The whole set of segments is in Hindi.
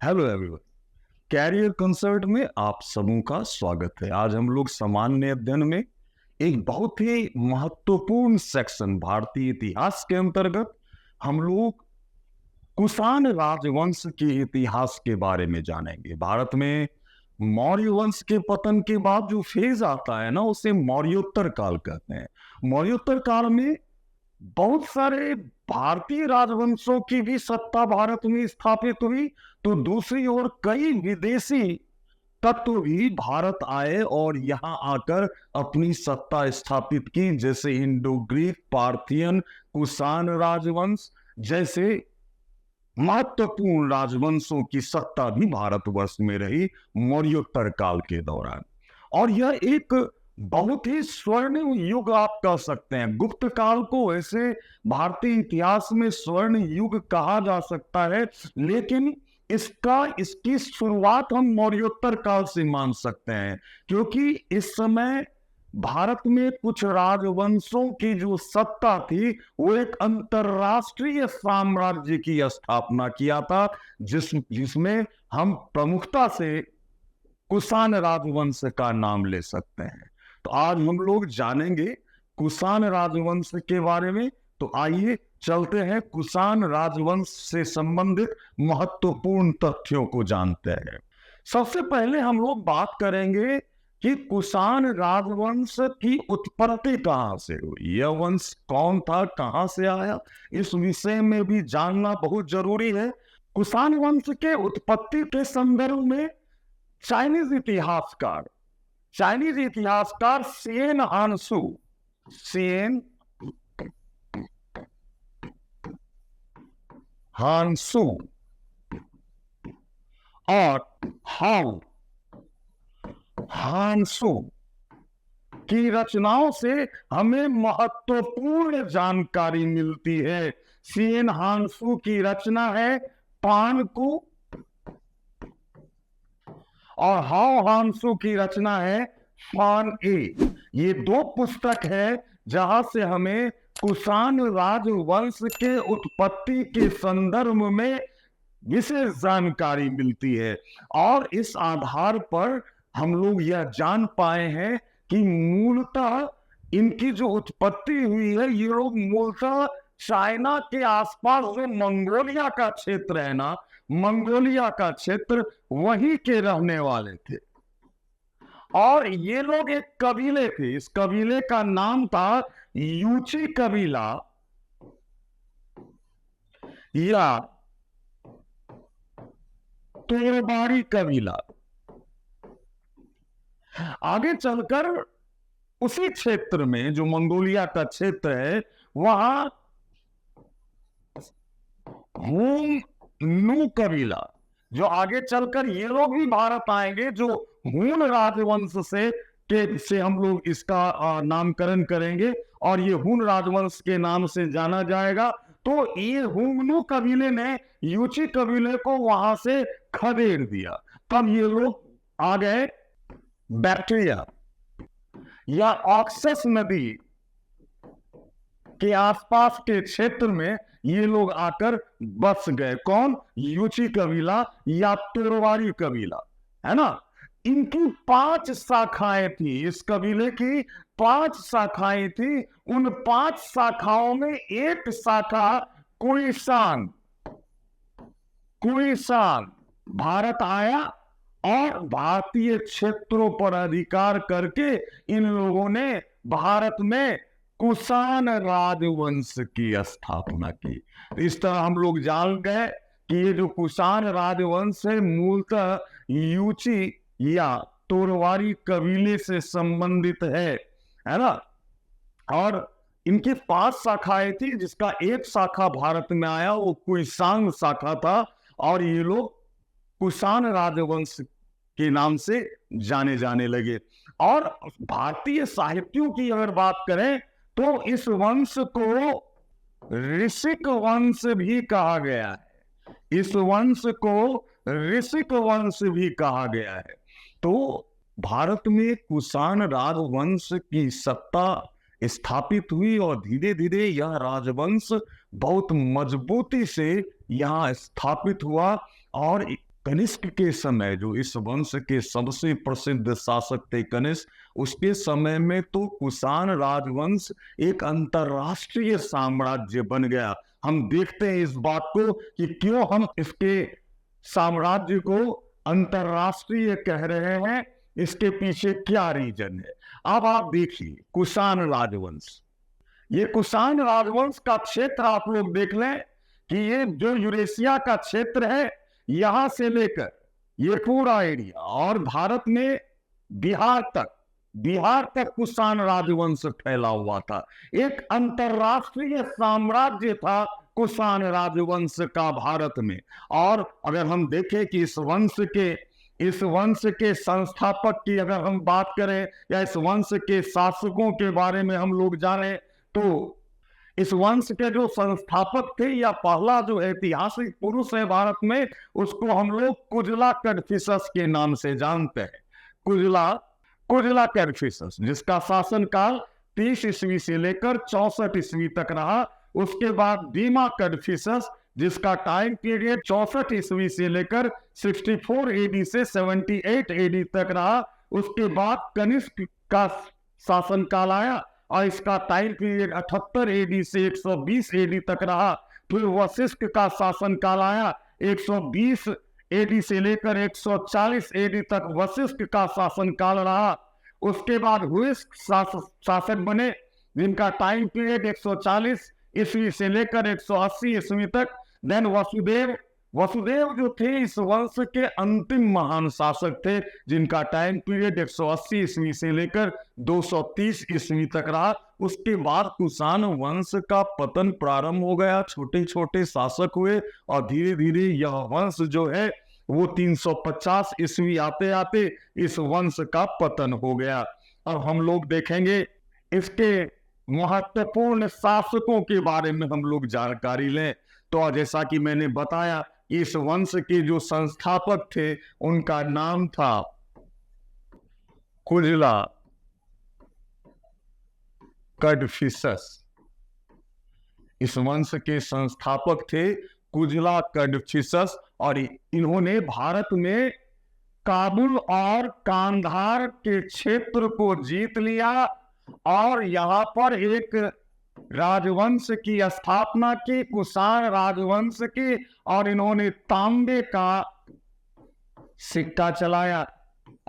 Hello everyone. कैरियर कंसर्ट में आप सबों का स्वागत है। आज हम लोग सामान्य अध्ययन में एक बहुत ही महत्वपूर्ण सेक्शन भारतीय इतिहास के अंतर्गत हम लोग कुषाण राजवंश के इतिहास के बारे में जानेंगे। भारत में मौर्य वंश के पतन के बाद जो फेज आता है ना, उसे मौर्योत्तर काल कहते हैं। मौर्योत्तर काल में बहुत सारे भारतीय राजवंशों की भी सत्ता भारत में स्थापित हुई, तो दूसरी ओर कई विदेशी तत्व भी भारत आए और यहां आकर अपनी सत्ता स्थापित की, जैसे इंडो ग्रीक, पार्थियन, कुषाण राजवंश जैसे महत्वपूर्ण राजवंशों की सत्ता भी भारतवर्ष में रही मौर्योत्तर काल के दौरान। और यह एक बहुत ही स्वर्ण युग आप कह सकते हैं। गुप्त काल को ऐसे भारतीय इतिहास में स्वर्ण युग कहा जा सकता है, लेकिन इसकी शुरुआत हम मौर्योत्तर काल से मान सकते हैं, क्योंकि इस समय भारत में कुछ राजवंशों की जो सत्ता थी वो एक अंतरराष्ट्रीय साम्राज्य की स्थापना किया था, जिसमें हम प्रमुखता से कुषाण राजवंश का नाम ले सकते हैं। तो आज हम लोग जानेंगे कुषाण राजवंश के बारे में। तो आइए चलते हैं कुषाण राजवंश से संबंधित महत्वपूर्ण तथ्यों को जानते हैं। सबसे पहले हम लोग बात करेंगे कि कुषाण राजवंश की उत्पत्ति कहां से हुई। यह वंश कौन था, कहां से आया, इस विषय में भी जानना बहुत जरूरी है। कुषाण वंश के उत्पत्ति के संदर्भ में चाइनीज इतिहासकार सिएन हानसू और हानसू की रचनाओं से हमें महत्वपूर्ण जानकारी मिलती है। सिएन हानसू की रचना है पानकू और हाओ हानसू की रचना है फान ए। ये दो पुस्तक है जहां से हमें कुषाण राजवंश के उत्पत्ति के संदर्भ में विशेष जानकारी मिलती है। और इस आधार पर हम लोग यह जान पाए हैं कि मूलतः इनकी जो उत्पत्ति हुई है, ये लोग मूलतः चाइना के आसपास जो मंगोलिया का क्षेत्र है ना, मंगोलिया का क्षेत्र, वहीं के रहने वाले थे। और ये लोग एक कबीले थे। इस कबीले का नाम था यूची कबीला या तोरबारी कबीला। आगे चलकर उसी क्षेत्र में, जो मंगोलिया का क्षेत्र है, वहां हुन कबीला, जो आगे चलकर ये लोग भी भारत आएंगे, जो हुन राजवंश से हम लोग इसका नामकरण करेंगे और ये हुन राजवंश के नाम से जाना जाएगा। तो ये हुन कबीले ने यूची कबीले को वहां से खदेड़ दिया। तब ये लोग आ गए बैक्टीरिया या ऑक्सस नदी के आसपास के क्षेत्र में ये लोग आकर बस गए। कौन? यूची कबीला या तोरवारी कबीला, है ना। इनकी 5 शाखाएं थी। इस कबीले की 5 शाखाएं थी। उन 5 शाखाओं में एक शाखा कुइशान भारत आया और भारतीय क्षेत्रों पर अधिकार करके इन लोगों ने भारत में कुषाण राजवंश की स्थापना की। इस तरह हम लोग जान गए कि ये जो कुषाण राजवंश है, मूलतः यूची या तोरवारी कबीले से संबंधित है ना। और इनकी 5 शाखाएं थी, जिसका एक शाखा भारत में आया, वो कुइशांग शाखा था। और ये लोग कुषाण राजवंश के नाम से जाने जाने लगे। और भारतीय साहित्यों की अगर बात करें तो इस वंश को ऋषिक वंश भी कहा गया है। इस वंश को ऋषिक वंश भी कहा गया है। तो भारत में कुषाण राजवंश की सत्ता स्थापित हुई और धीरे धीरे यह राजवंश बहुत मजबूती से यहाँ स्थापित हुआ और कनिष्क के समय, जो इस वंश के सबसे प्रसिद्ध शासक थे कनिष्क, उसके समय में तो कुषाण राजवंश एक अंतरराष्ट्रीय साम्राज्य बन गया। हम देखते हैं इस बात को कि क्यों हम इसके साम्राज्य को अंतरराष्ट्रीय कह रहे हैं, इसके पीछे क्या रीजन है। अब आप देखिए कुषाण राजवंश, ये कुषाण राजवंश का क्षेत्र आप लोग देख लें कि ये जो यूरेशिया का क्षेत्र है, यहां से लेकर ये पूरा एरिया और भारत में बिहार तक कुषाण राजवंश फैला हुआ था। एक अंतरराष्ट्रीय साम्राज्य था कुषाण राजवंश का भारत में। और अगर हम देखें कि इस वंश के संस्थापक की अगर हम बात करें या इस वंश के शासकों के बारे में हम लोग जाने, तो इस वंश के जो संस्थापक थे या पहला जो ऐतिहासिक पुरुष है भारत में, उसको हम लोग कुजला कैडफिसस के नाम से जानते हैं। कुजला कैडफिसस, जिसका शासनकाल 30 ईस्वी से लेकर 64 ईस्वी तक रहा। उसके बाद बीमा कैडफिसस, जिसका टाइम पीरियड 64 ईस्वी से लेकर 64 एडी से 78 एडी तक रहा। उसके बाद कनिष्क का शासनकाल आया और इसका टाइम पीरियड 78 एडी से 120 एडी तक रहा। फिर वशिष्ठ का शासनकाल आया, 120 एडी से लेकर 140 एडी तक वशिष्ठ का शासनकाल रहा। उसके बाद हुइस्क शासक बने, जिनका टाइम पीरियड 140 ईस्वी से लेकर 180 ईस्वी तक। देन वसुदेव जो थे इस वंश के अंतिम महान शासक थे, जिनका टाइम पीरियड 180 ईस्वी से लेकर 230 ईस्वी तक रहा। उसके बाद कुषाण वंश का पतन प्रारंभ हो गया, छोटे छोटे शासक हुए और धीरे धीरे यह वंश जो है वो 350 ईस्वी आते आते इस वंश का पतन हो गया। अब हम लोग देखेंगे इसके महत्वपूर्ण शासकों के बारे में हम लोग जानकारी लें। तो जैसा कि मैंने बताया, इस वंश के जो संस्थापक थे उनका नाम था कुजला कैडफिसस। इस वंश के संस्थापक थे कुजला कैडफिसस और इन्होंने भारत में काबुल और कांधार के क्षेत्र को जीत लिया और यहाँ पर एक राजवंश की स्थापना की, कुषाण राजवंश की। और इन्होंने तांबे का सिक्का चलाया,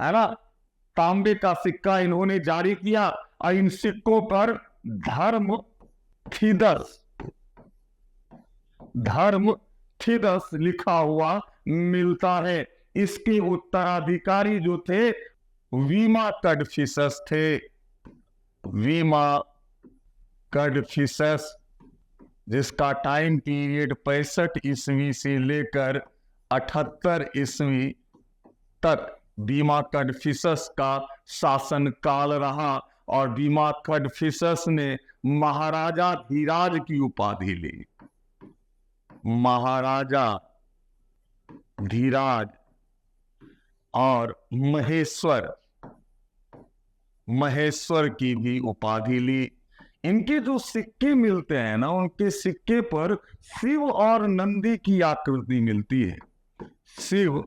है ना, तांबे का सिक्का इन्होंने जारी किया और इन सिक्कों पर धर्मथिदस लिखा हुआ मिलता है। इसके उत्तराधिकारी जो थे वीमा कैडफिसस थे। वीमा कैडफिसस, जिसका टाइम पीरियड 65 ईस्वी से लेकर 78 ईस्वी तक बीमा कैडफिसस का शासन काल रहा। और बीमा कैडफिसस ने महाराजा धीराज की उपाधि ली। महाराजा धीराज और महेश्वर की भी उपाधि ली। इनके जो सिक्के मिलते हैं ना, उनके सिक्के पर शिव और नंदी की आकृति मिलती है। शिव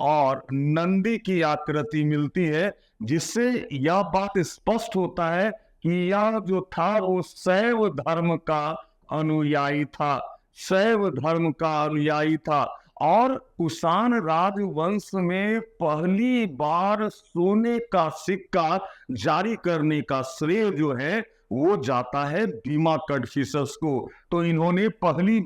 और नंदी की आकृति मिलती है, जिससे यह बात स्पष्ट होता है कि यह जो था वो शैव धर्म का अनुयायी था। और कुषाण राजवंश में पहली बार सोने का सिक्का जारी करने का श्रेय जो है वो जाता है बीमा कैडफिसस को। तो इन्होंने पहली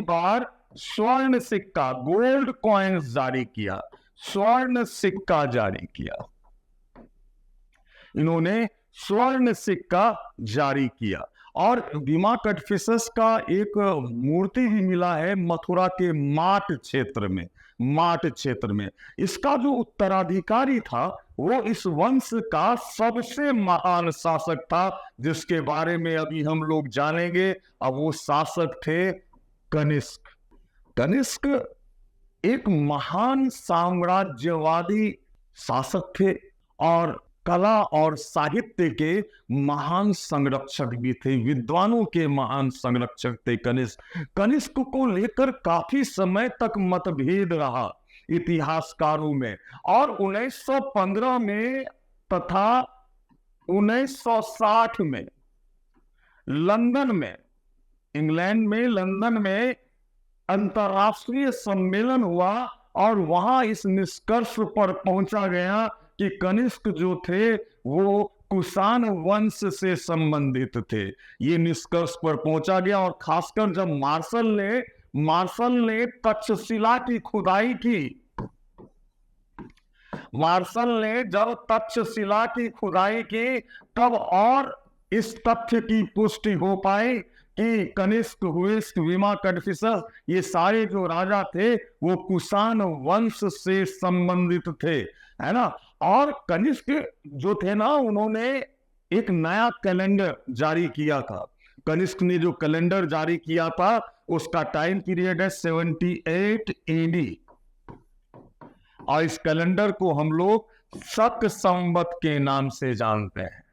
बार स्वर्ण सिक्का, गोल्ड कॉइन्स जारी किया, स्वर्ण सिक्का जारी किया। इन्होंने स्वर्ण सिक्का जारी किया। और बीमा कैडफिसस का एक मूर्ति भी मिला है मथुरा के माट क्षेत्र में। इसका जो उत्तराधिकारी था वो इस वंश का सबसे महान शासक था, जिसके बारे में अभी हम लोग जानेंगे। अब वो शासक थे कनिष्क एक महान साम्राज्यवादी शासक थे और कला और साहित्य के महान संरक्षक भी थे, विद्वानों के महान संरक्षक थे कनिष्क। कनिष्क को लेकर काफी समय तक मतभेद रहा इतिहासकारों में, और 1915 में तथा 1960 में लंदन में, इंग्लैंड में लंदन में अंतर्राष्ट्रीय सम्मेलन हुआ, और वहां इस निष्कर्ष पर पहुंचा गया कि कनिष्क जो थे वो कुषाण वंश से संबंधित थे। ये निष्कर्ष पर पहुंचा गया, और खासकर जब मार्शल ने तक्षशिला की खुदाई की, मार्शल ने जब तक्षशिला की खुदाई की, तब और इस तथ्य की पुष्टि हो पाई कि कनिष्क, हुइस्क, विमा, कदफिसस, ये सारे जो राजा थे वो कुषाण वंश से संबंधित थे, है ना। और कनिष्क जो थे ना, उन्होंने एक नया कैलेंडर जारी किया था। कनिष्क ने जो कैलेंडर जारी किया था उसका टाइम पीरियड है 78 AD, और इस कैलेंडर को हम लोग शक संवत के नाम से जानते हैं।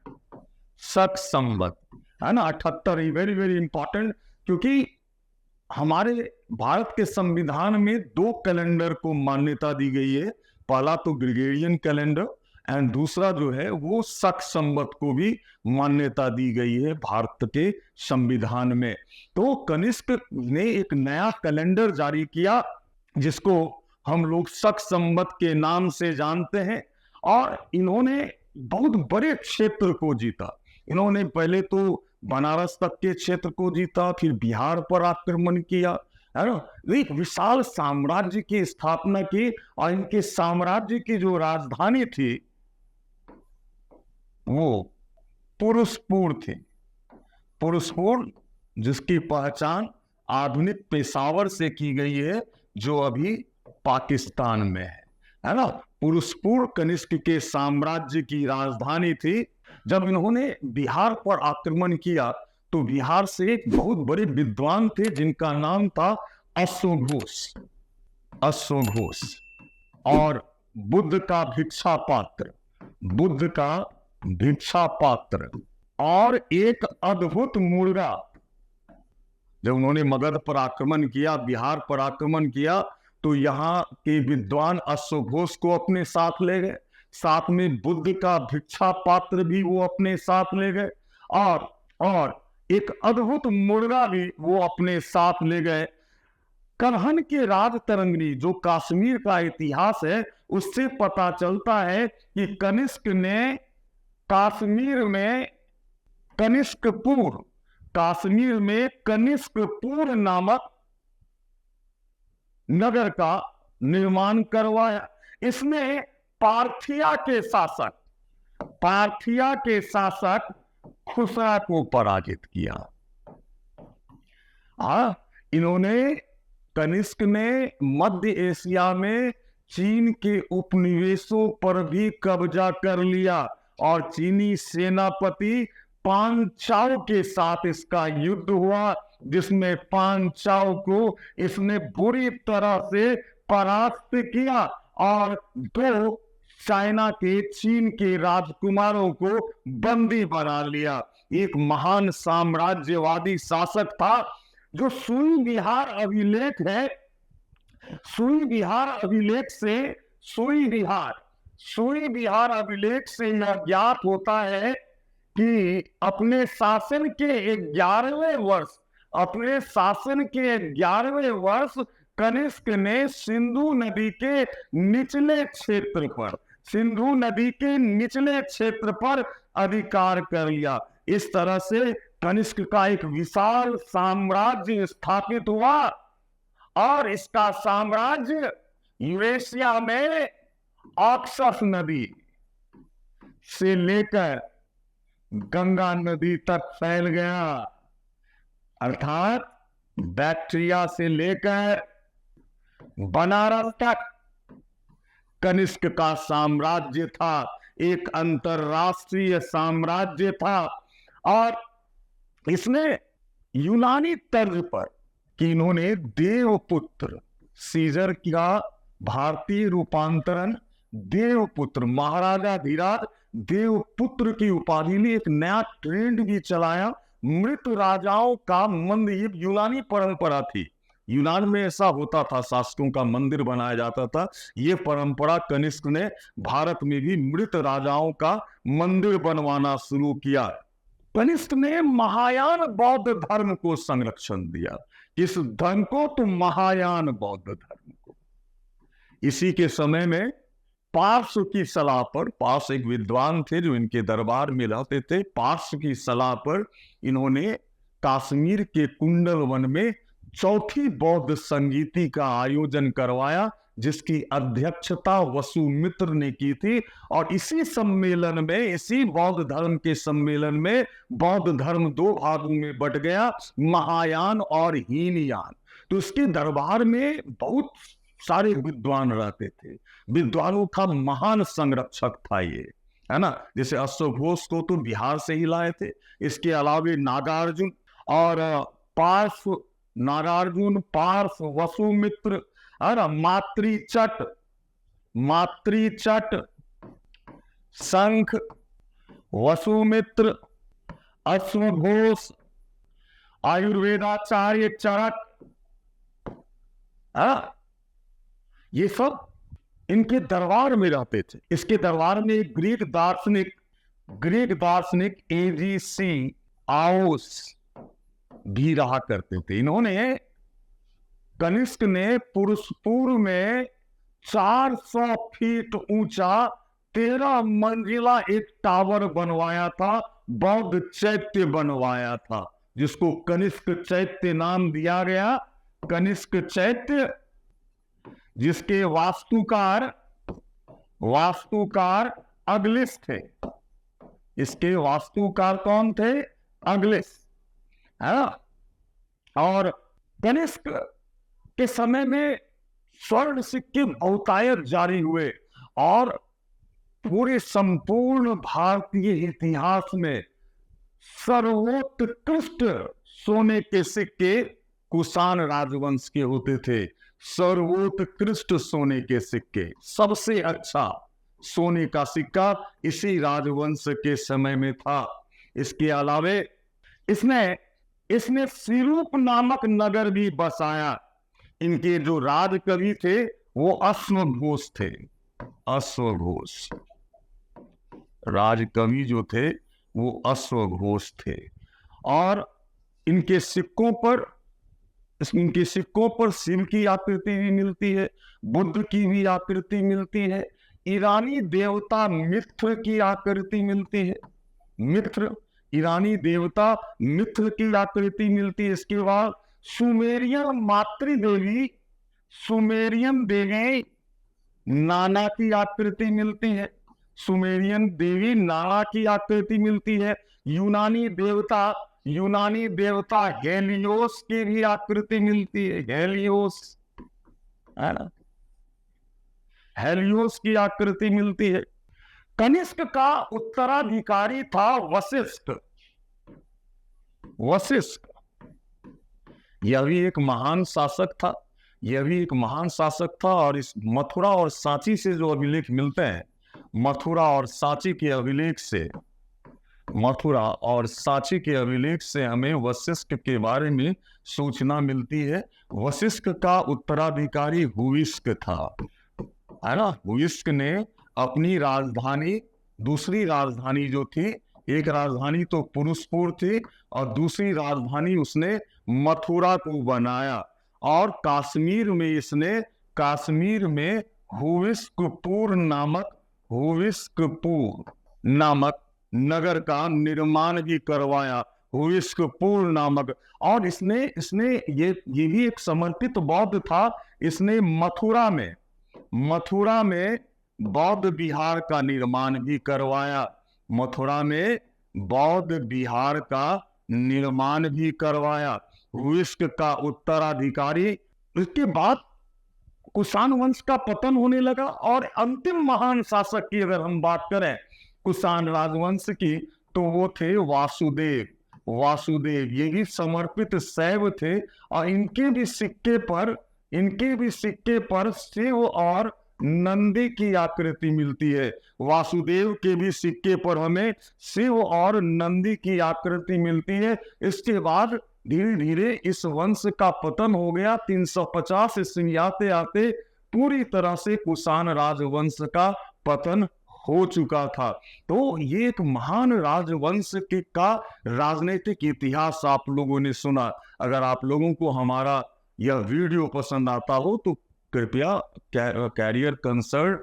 शक संवत, है ना, 78। वेरी वेरी इंपॉर्टेंट, क्योंकि हमारे भारत के संविधान में 2 कैलेंडर को मान्यता दी गई है। पहला तो ग्रेगोरियन कैलेंडर, एंड दूसरा जो है वो शक संवत को भी मान्यता दी गई है भारत के संविधान में। तो कनिष्क ने एक नया कैलेंडर जारी किया जिसको हम लोग शक संवत के नाम से जानते हैं, और इन्होंने बहुत बड़े क्षेत्र को जीता। इन्होंने पहले तो बनारस तक के क्षेत्र को जीता, फिर बिहार पर आक्रमण किया, है ना। एक विशाल साम्राज्य की स्थापना की, और इनके साम्राज्य की जो राजधानी थी वो पुरुषपुर थी। पुरुषपुर, जिसकी पहचान आधुनिक पेशावर से की गई है, जो अभी पाकिस्तान में है ना। पुरुषपुर कनिष्क के साम्राज्य की राजधानी थी। जब इन्होंने बिहार पर आक्रमण किया तो बिहार से एक बहुत बड़े विद्वान थे जिनका नाम था अश्वघोष, और बुद्ध का भिक्षा पात्र और एक अद्भुत मुर्गा। जब उन्होंने मगध पर आक्रमण किया, बिहार पर आक्रमण किया, तो यहाँ के विद्वान अश्वघोष को अपने साथ ले गए, साथ में बुद्ध का भिक्षा पात्र भी वो अपने साथ ले गए, और एक अद्भुत मुर्गा भी वो अपने साथ ले गए। करहन के राजतरंगिणी, जो कश्मीर का इतिहास है, उससे पता चलता है कि कनिष्क ने कश्मीर में कनिष्कपुर नामक नगर का निर्माण करवाया। इसने पार्थिया के शासक खुसरा को पराजित किया। इन्होंने, कनिष्क ने मध्य एशिया में चीन के उपनिवेशों पर भी कब्जा कर लिया, और चीनी सेनापति पांचाल के साथ इसका युद्ध हुआ, जिसमें पांचाल को इसने बुरी तरह से परास्त किया, और 2 चाइना के, चीन के राजकुमारों को बंदी बना लिया। एक महान साम्राज्यवादी शासक था, जो सुई बिहार अभिलेख है, सुई बिहार अभिलेख से यह ज्ञात होता है कि अपने शासन के 11वें वर्ष कनिष्क ने सिंधु नदी के निचले क्षेत्र पर अधिकार कर लिया। इस तरह से कनिष्क का एक विशाल साम्राज्य स्थापित हुआ, और इसका साम्राज्य यूरेशिया में ऑक्सस नदी से लेकर गंगा नदी तक फैल गया, अर्थात बैक्ट्रिया से लेकर बनारस तक कनिष्क का साम्राज्य था। एक अंतरराष्ट्रीय साम्राज्य था, और इसने यूनानी तर्ज पर, कि इन्होंने देवपुत्र, सीजर का भारतीय रूपांतरण देवपुत्र, महाराजा धीराज देवपुत्र की उपाधि ली, एक नया ट्रेंड भी चलाया। मृत राजाओं का मंदिर, ये यूनानी परंपरा थी, यूनान में ऐसा होता था, शासकों का मंदिर बनाया जाता था। ये परंपरा कनिष्क ने भारत में भी मृत राजाओं का मंदिर बनवाना शुरू किया। कनिष्क ने महायान बौद्ध धर्म को संरक्षण दिया। किस धर्म को? तो महायान बौद्ध धर्म को। इसी के समय में पार्श्व की सलाह पर, पार्श्व एक विद्वान थे जो इनके दरबार में रहते थे, पार्श्व की सलाह पर इन्होंने कश्मीर के कुंडल वन में चौथी बौद्ध संगीति का आयोजन करवाया, जिसकी अध्यक्षता वसुमित्र ने की थी। और इसी सम्मेलन में, इसी बौद्ध धर्म के सम्मेलन में बौद्ध धर्म दो भागों में बट गया, महायान और हीनयान। तो इसके दरबार में बहुत सारे विद्वान रहते थे, विद्वानों का महान संरक्षक था ये, है ना। जैसे अश्वघोष को तो बिहार से ही लाए थे। इसके अलावा नागार्जुन और पार्श्व, नागार्जुन, पार्श्व, वसुमित्र, मातृचट, शंख, वसुमित्र, अश्वघोष, आयुर्वेदाचार्य चरक, ये सब इनके दरबार में रहते थे। इसके दरबार में एक ग्रीक दार्शनिक एजीसी आओस भी रहा करते थे। इन्होंने, कनिष्क ने पुरुषपुर में 400 फीट ऊंचा 13 मंजिला एक टावर बनवाया था, बौद्ध चैत्य बनवाया था, जिसको कनिष्क चैत्य नाम दिया गया। कनिष्क चैत्य, जिसके वास्तुकार अगलिस थे। इसके वास्तुकार कौन थे? अगलिस, है ना। और कनिष्क के समय में स्वर्ण सिक्के बहुतायत जारी हुए और पूरे संपूर्ण भारतीय इतिहास में सर्वोत्कृष्ट सोने के सिक्के कुषाण राजवंश के होते थे। सर्वोत्कृष्ट सोने के सिक्के, सबसे अच्छा सोने का सिक्का इसी राजवंश के समय में था। इसके अलावे इसने सिरूप नामक नगर भी बसाया। इनके जो राजकवि थे वो अश्वघोष थे। अश्वघोष राजकवि जो थे वो अश्वघोष थे। और इनके सिक्कों पर शिव की आकृति भी मिलती है, बुद्ध की भी आकृति मिलती है, ईरानी देवता मित्र की आकृति मिलती है। ईरानी देवता मित्र की आकृति मिलती है। इसके बाद सुमेरियन देवी नाना की आकृति मिलती है। सुमेरियन देवी नाना की आकृति मिलती है। यूनानी देवता हेलियोस की भी आकृति मिलती है। हेलियोस, है ना, हेलियोस की आकृति मिलती है। कनिष्क का उत्तराधिकारी था वशिष्ठ। यह भी एक महान शासक था। और इस मथुरा और सांची से जो अभिलेख मिलते हैं, मथुरा और सांची के अभिलेख से हमें वशिष्ठ के बारे में सूचना मिलती है। वशिष्ठ का उत्तराधिकारी हुइस्क था, है ना। हुइस्क ने अपनी राजधानी, दूसरी राजधानी जो थी, एक राजधानी तो पुरुषपुर थी और दूसरी राजधानी उसने मथुरा को बनाया। और कश्मीर में हुइस्कपुर नामक नगर का निर्माण भी करवाया। हुइस्कपुर नामक, और इसने ये भी एक समर्पित बौद्ध था। इसने मथुरा में बौद्ध विहार का निर्माण भी करवाया। हुइस्क का उत्तराधिकारी। इसके बाद कुषाण वंश का पतन होने लगा और अंतिम महान शासक की अगर हम बात करें कुषाण राजवंश की, तो वो थे वासुदेव। ये भी समर्पित शैव थे और इनके भी सिक्के पर शिव और नंदी की आकृति मिलती है। वासुदेव के भी सिक्के पर हमें शिव और नंदी की आकृति मिलती है। इसके बाद धीरे धीरे इस वंश का पतन हो गया। 350 ईस्वी आते आते पूरी तरह से कुषाण राजवंश का पतन हो चुका था। तो ये एक महान राजवंश का राजनीतिक इतिहास आप लोगों ने सुना। अगर आप लोगों को हमारा यह वीडियो पसंद आता हो तो कृपया कैरियर कंसर्ट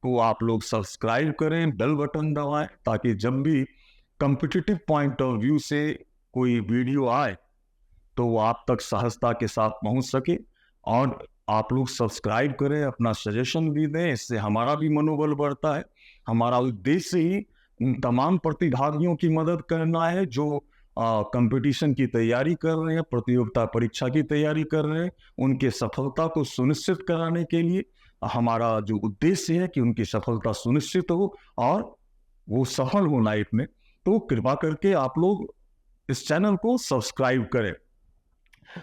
को आप लोग सब्सक्राइब करें, बेल बटन दबाएं, ताकि जब भी कॉम्पिटिटिव पॉइंट ऑफ व्यू से कोई वीडियो आए तो वो आप तक सहजता के साथ पहुंच सके। और आप लोग सब्सक्राइब करें, अपना सजेशन भी दें, इससे हमारा भी मनोबल बढ़ता है। हमारा उद्देश्य ही तमाम प्रतिभागियों की मदद करना है जो कंपटीशन की तैयारी कर रहे हैं, प्रतियोगिता परीक्षा की तैयारी कर रहे हैं। उनके सफलता को सुनिश्चित कराने के लिए हमारा जो उद्देश्य है कि उनकी सफलता सुनिश्चित हो और वो सफल हो लाइफ में। तो कृपा करके आप लोग इस चैनल को सब्सक्राइब करें।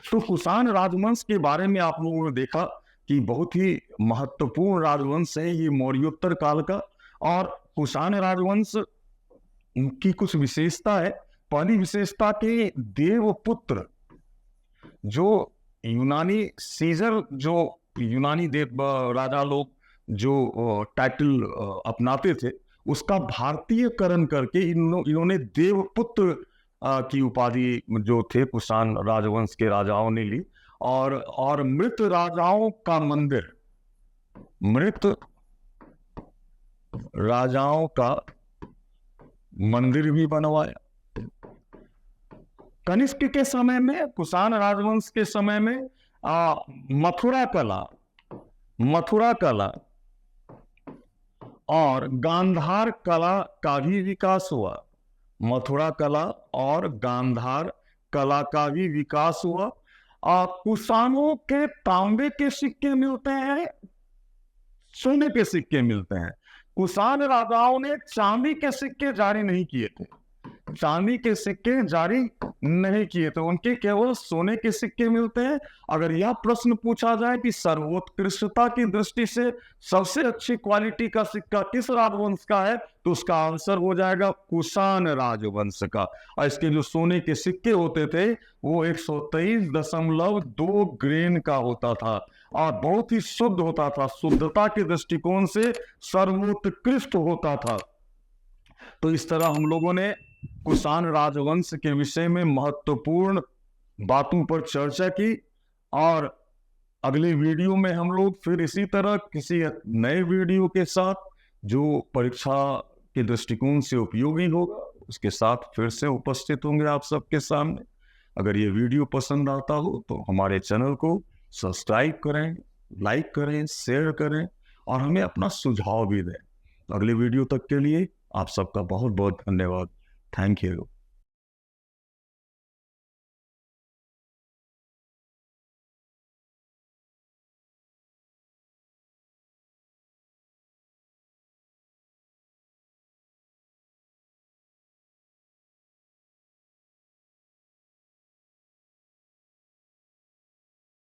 तो कुषाण राजवंश के बारे में आप लोगों ने देखा कि बहुत ही महत्वपूर्ण राजवंश है ये मौर्योत्तर काल का। और कुषाण राजवंश की कुछ विशेषता है। पहली विशेषता के देवपुत्र जो यूनानी सीजर, जो यूनानी देव राजा लोग जो टाइटल अपनाते थे, उसका भारतीयकरण करके इन्होंने देवपुत्र की उपाधि जो थे कुषाण राजवंश के राजाओं ने ली। और मृत राजाओं का मंदिर, मृत राजाओं का मंदिर भी बनवाया। कनिष्क के समय में, कुषाण राजवंश के समय में मथुरा कला और गांधार कला का भी विकास हुआ। मथुरा कला और गांधार कला का भी विकास हुआ। कुषाणों के तांबे के सिक्के मिलते हैं, सोने के सिक्के मिलते हैं। कुषाण राजाओं ने चांदी के सिक्के जारी नहीं किए थे, चांदी के सिक्के जारी नहीं किए थे, उनके केवल सोने के सिक्के मिलते हैं। अगर यह प्रश्न पूछा जाए कि सर्वोत्कृष्टता की दृष्टि से सबसे अच्छी क्वालिटी का सिक्का किस राजवंश का है, तो उसका आंसर हो जाएगा कुषाण राजवंश का। और इसके जो सोने के सिक्के होते थे वो 123.2 ग्रेन का होता था और बहुत ही शुद्ध होता था, शुद्धता के दृष्टिकोण से सर्वोत्कृष्ट होता था। तो इस तरह हम लोगों ने कुषाण राजवंश के विषय में महत्वपूर्ण बातों पर चर्चा की। और अगले वीडियो में हम लोग फिर इसी तरह किसी नए वीडियो के साथ जो परीक्षा के दृष्टिकोण से उपयोगी होगा उसके साथ फिर से उपस्थित होंगे आप सबके सामने। अगर ये वीडियो पसंद आता हो तो हमारे चैनल को सब्सक्राइब करें, लाइक करें, शेयर करें और हमें अपना सुझाव भी दें। अगले वीडियो तक के लिए आप सबका बहुत बहुत धन्यवाद। Thank you.